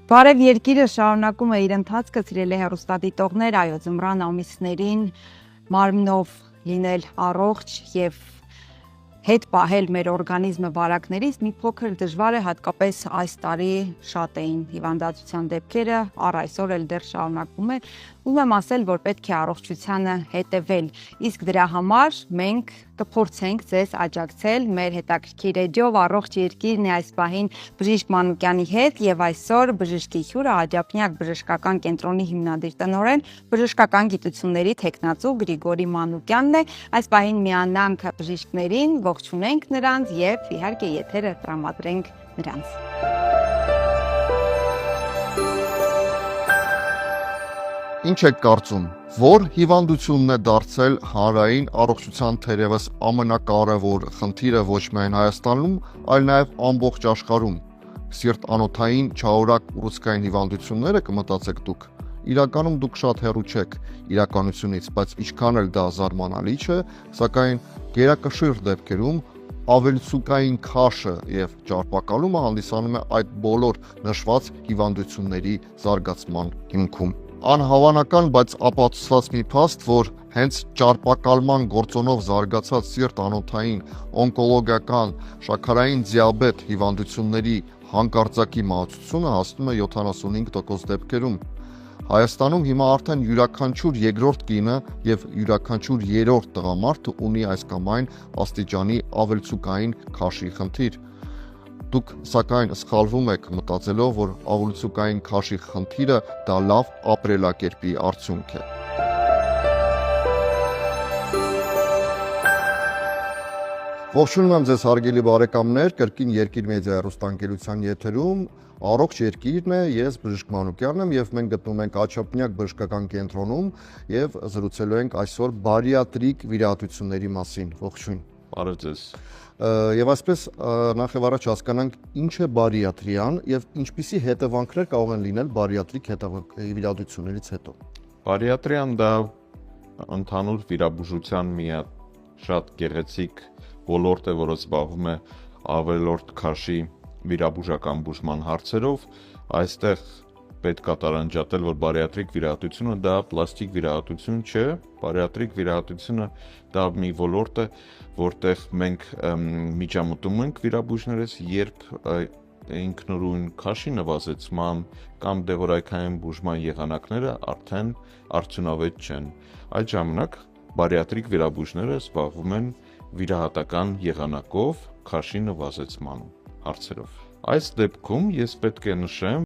Բարև երկիրը շարունակում է իր ընթացքը, սիրելի հեռուստադիտողներ, այո, ձմռան ամիսներին մարմնով լինել առողջ եւ հետ պահել մեր օրգանիզմը վարակներից մի փոքր դժվար է, հատկապես այս տարի շատ էին հիվանդացության դեպքերը, առ այսօր էլ դեռ շարունակվում է, ուզում եմ ասել, որ պետք է առողջությանը հետևել, իսկ դրա համար մենք կփորձենք ձեզ աջակցել մեր հետաքրքիր էջով առողջ երկիրն է այս պահին Բժիշկ Մանուկյանի հետ եւ այսօր բժշկի հյուրը Աջափնյակ բժշկական կենտրոնի հիմնադիր տնօրեն բժշկական գիտությունների թեկնածու Գրիգորի Մանուկյանն է, այս պահին միանանք բժիշկներին, ողջունենք նրանց եւ իհարկե եթերը տրամադրենք նրանց։ Ինչ եք կարծում, որ հիվանդությունն է դարձել հանրային առողջության թերևս ամենակարևոր խնդիրը ոչ միայն Հայաստանում, այլ նաև ամբողջ աշխարհում։ Սիրտ-անոթային չարորակ ուռուցքային հիվանդությունները կմտածեք դուք։ Իրականում դուք շատ հեռու չեք իրականությունից, բայց ինչքան էլ դա զարմանալի չէ, սակայն գերակշիռ դեպքերում ավելցուկային քաշը եւ ճարպակալումը հանդիսանում է այդ բոլոր նշված հիվանդությունների զարգացման հիմքում։ Անհավանական, բայց ապացուցված մի փաստ, որ հենց ճարպակալման գործոնով զարգացած սիրտ-անոթային, օնկոլոգիական, շաքարային դիաբետ հիվանդությունների հանկարծակի մահացությունը հասնում է 75% դեպքերում։ Հայաստանում հիմա արդեն յուրաքանչյուր երկրորդ կինը եւ յուրաքանչյուր երրորդ տղամարդը ունի այս կամ այն աստիճանի ավելցուկային քաշի խնդիր։ Դուք սակայն սխալվում եք մտածելով, որ ավելցուկային քաշի խնդիրը դա լավ ապրելակերպի արդյունք է։ Ողջունում եմ ձեզ հարգելի բարեկամներ, կրկին Երկիր մեդիա հեռուստաընկերության եթերում առողջ երկիրն է, ես բժիշկ Մանուկյանն եմ եւ մենք գտնվում ենք Աջափնյակ բժշկական կենտրոնում եւ զրուցելու ենք այսօր բարիատրիկ վիրահատությունների մասին։ Ողջույն։ Բարև ձեզ։ Եվ այսպես նախ եւ առաջ հասկանանք ինչ է բարիատրիան եւ ինչպիսի հետևանքներ կարող են լինել բարիատրիկ վիրահատություններից հետո։ Բարիատրիան դա ընդհանուր վիրաբուժության մի շատ գեղեցիկ ոլորտ է, որը զբաղվում է ավելորդ քաշի վիրաբուժական բուժման հարցերով։ Այստեղ պետք է տարանջատել, որ բարիատրիկ վիրահատությունը դա պլաստիկ վիրահատություն չէ, բարիատրիկ վիրահատությունը դա մի ոլորտ է, որտեղ մենք միջամտում ենք վիրաբույժներս, երբ ինքնուրույն քաշի նվազեցման կամ դեղորայքային բուժման եղանակները արդեն արդյունավետ չեն։ Այդ ժամանակ բարիատրիկ վիրաբույժները զբաղվում են վիրահատական եղանակով քաշի նվազեցման հարցերով։ Այս դեպքում ես պետք է նշեմ,